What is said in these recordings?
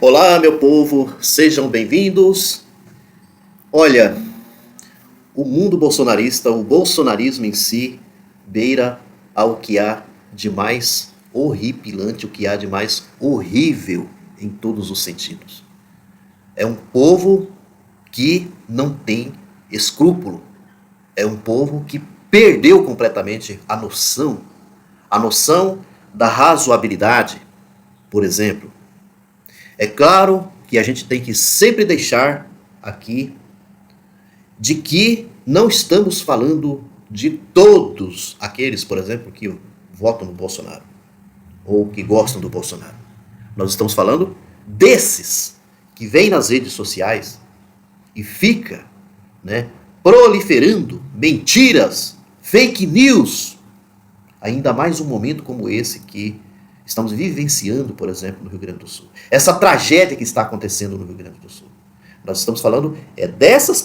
Olá, meu povo, sejam bem-vindos. Olha, o mundo bolsonarista, o bolsonarismo em si, beira ao que há de mais horripilante, o que há de mais horrível em todos os sentidos. É um povo que não tem escrúpulo. É um povo que perdeu completamente a noção da razoabilidade, por exemplo. É claro que a gente tem que sempre deixar aqui de que não estamos falando de todos aqueles, por exemplo, que votam no Bolsonaro ou que gostam do Bolsonaro. Nós estamos falando desses que vêm nas redes sociais e fica, né, proliferando mentiras, fake news, ainda mais um momento como esse que estamos vivenciando, por exemplo, no Rio Grande do Sul. Essa tragédia que está acontecendo no Rio Grande do Sul. Nós estamos falando dessas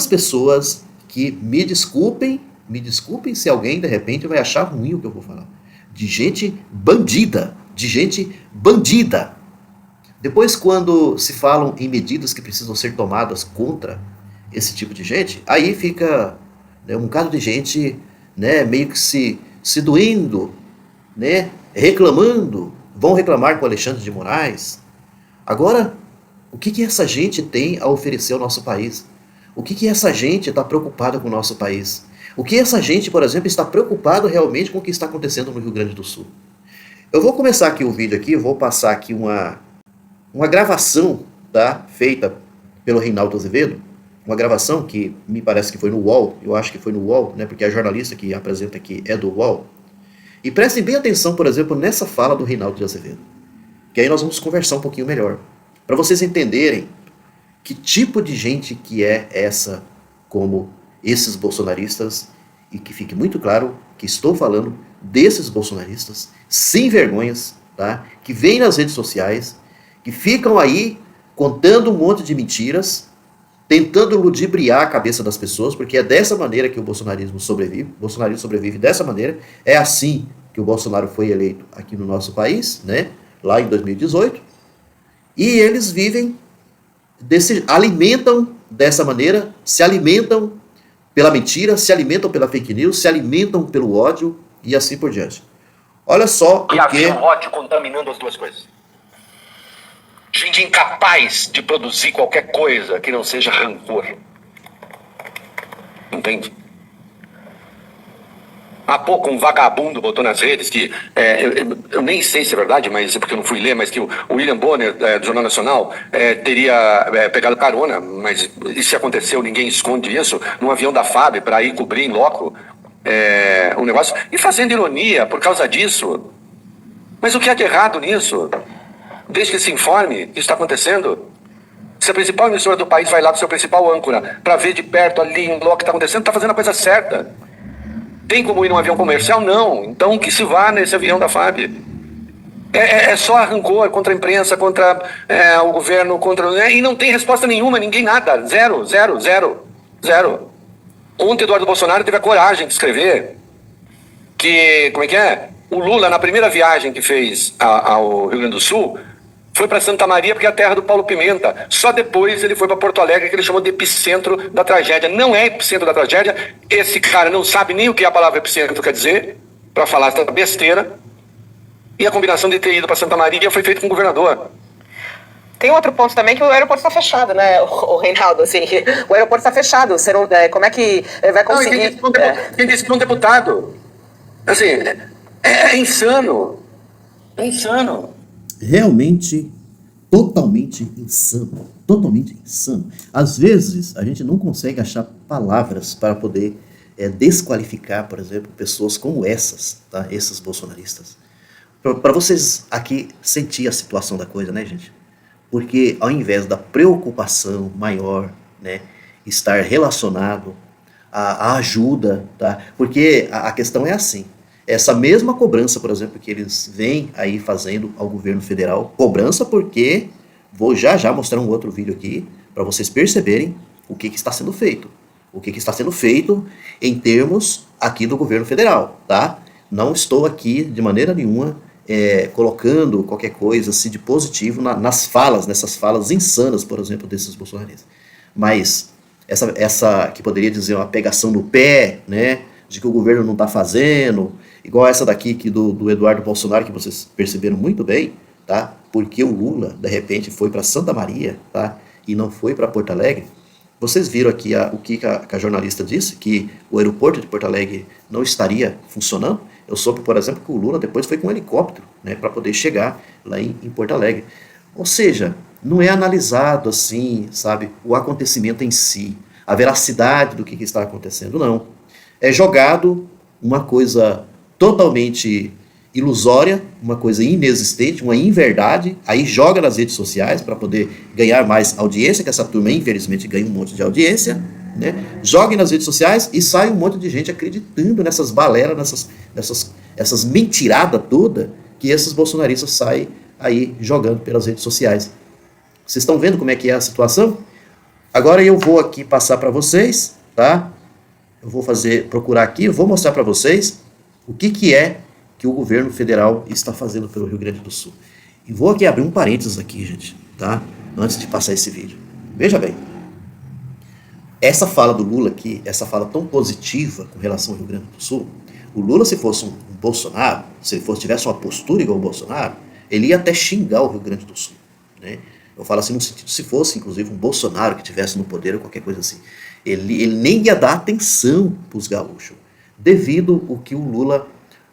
pessoas que me desculpem se alguém de repente vai achar ruim o que eu vou falar. De gente bandida. Depois, quando se falam em medidas que precisam ser tomadas contra esse tipo de gente, aí fica, né, um bocado de gente, né, meio que se doendo, né, reclamando, vão reclamar com Alexandre de Moraes. Agora, o que essa gente tem a oferecer ao nosso país? O que essa gente está preocupada com o nosso país? O que essa gente, por exemplo, está preocupada realmente com o que está acontecendo no Rio Grande do Sul? Eu vou começar aqui o vídeo aqui, eu vou passar aqui uma gravação, tá, feita pelo Reinaldo Azevedo, uma gravação que me parece que foi no UOL, eu acho que foi no UOL, né, porque a jornalista que apresenta aqui é do UOL. E prestem bem atenção, por exemplo, nessa fala do Reinaldo de Azevedo, que aí nós vamos conversar um pouquinho melhor, para vocês entenderem que tipo de gente que é essa, como esses bolsonaristas, e que fique muito claro que estou falando desses bolsonaristas sem vergonhas, tá? Que vêm nas redes sociais, que ficam aí contando um monte de mentiras, tentando ludibriar a cabeça das pessoas, porque é dessa maneira que o bolsonarismo sobrevive. O bolsonarismo sobrevive dessa maneira. É assim que o Bolsonaro foi eleito aqui no nosso país, né? Lá em 2018. E eles vivem, alimentam dessa maneira, se alimentam pela mentira, se alimentam pela fake news, se alimentam pelo ódio e assim por diante. Olha só e havia um ódio contaminando as duas coisas. Gente incapaz de produzir qualquer coisa que não seja rancor. Entende? Há pouco um vagabundo botou nas redes que, eu nem sei se é verdade, mas é porque eu não fui ler, mas que o William Bonner, do Jornal Nacional, teria pegado carona, mas se aconteceu, ninguém esconde isso, num avião da FAB para ir cobrir em loco um negócio, e fazendo ironia por causa disso. Mas o que há de errado nisso? Desde que se informe, isso está acontecendo. Se a principal emissora do país vai lá com seu principal âncora para ver de perto ali em loco o que está acontecendo, está fazendo a coisa certa. Tem como ir num avião comercial? Não. Então que se vá nesse avião da FAB. É só rancor contra a imprensa, contra o governo, e não tem resposta nenhuma, ninguém nada. Zero. Ontem Eduardo Bolsonaro teve a coragem de escrever que, o Lula, na primeira viagem que fez ao Rio Grande do Sul, foi para Santa Maria porque é a terra do Paulo Pimenta. Só depois ele foi para Porto Alegre, que ele chamou de epicentro da tragédia. Não é epicentro da tragédia. Esse cara não sabe nem o que a palavra epicentro quer dizer, para falar essa besteira. E a combinação de ter ido para Santa Maria foi feita com o governador. Tem outro ponto também, que o aeroporto está fechado, né, o Reinaldo, assim, o aeroporto está fechado, você não, como é que vai conseguir... Quem disse que um deputado? Assim, é insano. É insano. Realmente, totalmente insano. Totalmente insano. Às vezes, a gente não consegue achar palavras para poder desqualificar, por exemplo, pessoas como essas, tá? Esses bolsonaristas. Para vocês aqui sentir a situação da coisa, né, gente? Porque ao invés da preocupação maior, né, estar relacionado à ajuda, tá? Porque a questão é assim. Essa mesma cobrança, por exemplo, que eles vêm aí fazendo ao governo federal, cobrança porque, vou já mostrar um outro vídeo aqui, para vocês perceberem o que está sendo feito. O que está sendo feito em termos aqui do governo federal, tá? Não estou aqui de maneira nenhuma colocando qualquer coisa assim, de positivo nessas falas insanas, por exemplo, desses bolsonaristas. Mas essa que poderia dizer uma pegação no pé, né, de que o governo não está fazendo, igual essa daqui do Eduardo Bolsonaro, que vocês perceberam muito bem, tá? Porque o Lula, de repente, foi para Santa Maria, tá? E não foi para Porto Alegre. Vocês viram aqui o que a jornalista disse, que o aeroporto de Porto Alegre não estaria funcionando? Eu soube, por exemplo, que o Lula depois foi com um helicóptero, né, para poder chegar lá em Porto Alegre. Ou seja, não é analisado assim, sabe, o acontecimento em si, a veracidade do que está acontecendo, não. É jogado uma coisa totalmente ilusória, uma coisa inexistente, uma inverdade, aí joga nas redes sociais para poder ganhar mais audiência, que essa turma infelizmente ganha um monte de audiência, né? Joga nas redes sociais e sai um monte de gente acreditando nessas balelas, essas mentiradas todas que esses bolsonaristas saem aí jogando pelas redes sociais. Vocês estão vendo como é que é a situação? Agora eu vou aqui passar para vocês, tá? Eu vou procurar aqui, eu vou mostrar para vocês o que é que o governo federal está fazendo pelo Rio Grande do Sul. E vou aqui abrir um parênteses aqui, gente, tá? Antes de passar esse vídeo. Veja bem. Essa fala do Lula aqui, essa fala tão positiva com relação ao Rio Grande do Sul, o Lula, se fosse um Bolsonaro, se ele tivesse uma postura igual ao Bolsonaro, ele ia até xingar o Rio Grande do Sul, né? Eu falo assim no sentido, se fosse inclusive um Bolsonaro que estivesse no poder ou qualquer coisa assim, ele nem ia dar atenção para os gaúchos, devido ao que o Lula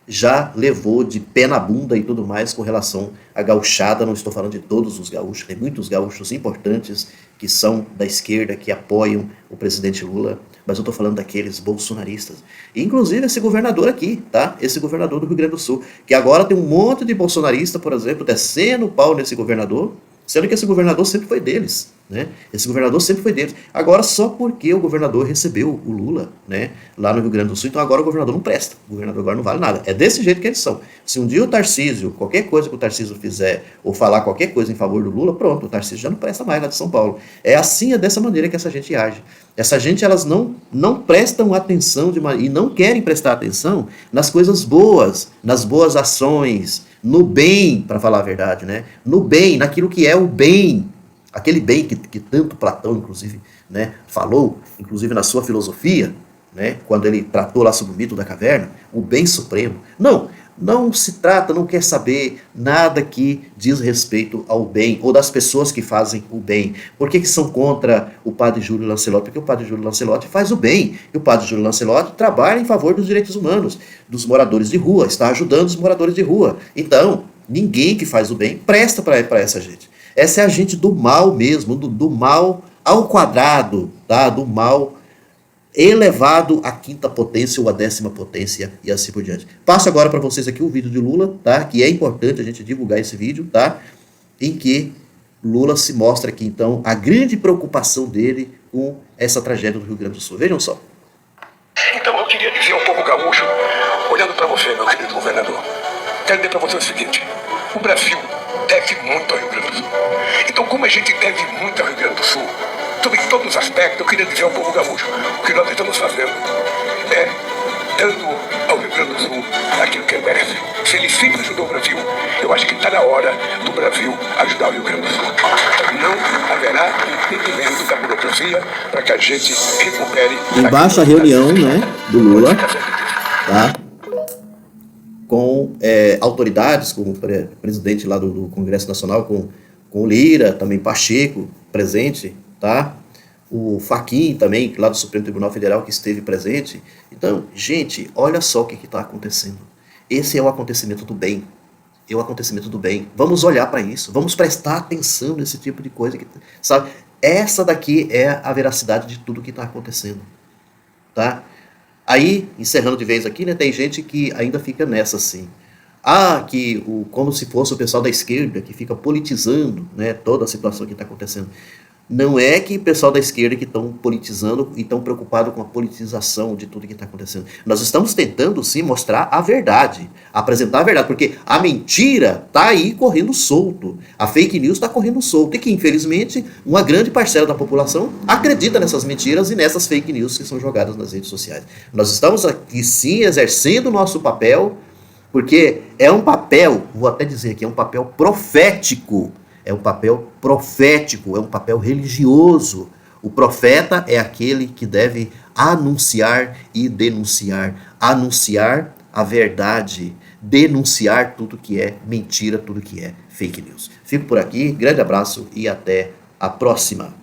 já levou de pé na bunda e tudo mais com relação à gauchada. Não estou falando de todos os gaúchos, tem muitos gaúchos importantes que são da esquerda, que apoiam o presidente Lula, mas eu estou falando daqueles bolsonaristas. E, inclusive esse governador aqui, tá? Esse governador do Rio Grande do Sul, que agora tem um monte de bolsonarista, por exemplo, descendo o pau nesse governador, sendo que esse governador sempre foi deles, né? Esse governador sempre foi deles. Agora, só porque o governador recebeu o Lula, né, lá no Rio Grande do Sul, então agora o governador não presta. O governador agora não vale nada. É desse jeito que eles são. Se um dia o Tarcísio, qualquer coisa que o Tarcísio fizer, ou falar qualquer coisa em favor do Lula, pronto, o Tarcísio já não presta mais lá de São Paulo. É assim, é dessa maneira que essa gente age. Essa gente, elas não prestam atenção e não querem prestar atenção nas coisas boas, nas boas ações, no bem, para falar a verdade, né? No bem, naquilo que é o bem, aquele bem que tanto Platão, inclusive, né, falou, inclusive na sua filosofia, né, quando ele tratou lá sobre o mito da caverna, o bem supremo. Não se trata, não quer saber nada que diz respeito ao bem, ou das pessoas que fazem o bem. Por que são contra o padre Júlio Lancelotti? Porque o padre Júlio Lancelotti faz o bem, e o padre Júlio Lancelotti trabalha em favor dos direitos humanos, dos moradores de rua, está ajudando os moradores de rua. Então, ninguém que faz o bem presta para essa gente. Essa é a gente do mal mesmo, do mal ao quadrado, tá? Do mal elevado à quinta potência ou à 10ª potência e assim por diante. Passo agora para vocês aqui o vídeo de Lula, tá? Que é importante a gente divulgar esse vídeo, tá? Em que Lula se mostra aqui, então, a grande preocupação dele com essa tragédia do Rio Grande do Sul. Vejam só. Então eu queria dizer ao povo gaúcho, olhando para você, meu querido governador, quero dizer para você o seguinte: o Brasil deve muito ao Rio Grande do Sul. Então, como a gente deve muito ao Rio Grande do Sul, sobre todos os aspectos, eu queria dizer ao povo gaúcho, o que nós estamos fazendo é dando ao Rio Grande do Sul aquilo que ele merece. Se ele sempre ajudou o Brasil, eu acho que está na hora do Brasil ajudar o Rio Grande do Sul. Não haverá impedimento da burocracia para que a gente recupere... Embaixo a reunião, né, do Lula, tá? Com autoridades, com o presidente lá do Congresso Nacional, com o Lira, também Pacheco, presente, tá? O Fachin também, lá do Supremo Tribunal Federal, que esteve presente. Então, gente, olha só o que está acontecendo. Esse é o acontecimento do bem. É o acontecimento do bem. Vamos olhar para isso. Vamos prestar atenção nesse tipo de coisa. Sabe? Essa daqui é a veracidade de tudo que está acontecendo. Tá? Aí, encerrando de vez aqui, né, tem gente que ainda fica nessa assim. Como se fosse o pessoal da esquerda que fica politizando, né, toda a situação que está acontecendo. Não é que o pessoal da esquerda que estão politizando e estão preocupados com a politização de tudo que está acontecendo. Nós estamos tentando, sim, mostrar a verdade, apresentar a verdade, porque a mentira está aí correndo solto, a fake news está correndo solto, e que, infelizmente, uma grande parcela da população acredita nessas mentiras e nessas fake news que são jogadas nas redes sociais. Nós estamos aqui, sim, exercendo o nosso papel Porque é um papel, vou até dizer aqui, é um papel profético. É um papel profético, é um papel religioso. O profeta é aquele que deve anunciar e denunciar. Anunciar a verdade, denunciar tudo que é mentira, tudo que é fake news. Fico por aqui, grande abraço e até a próxima.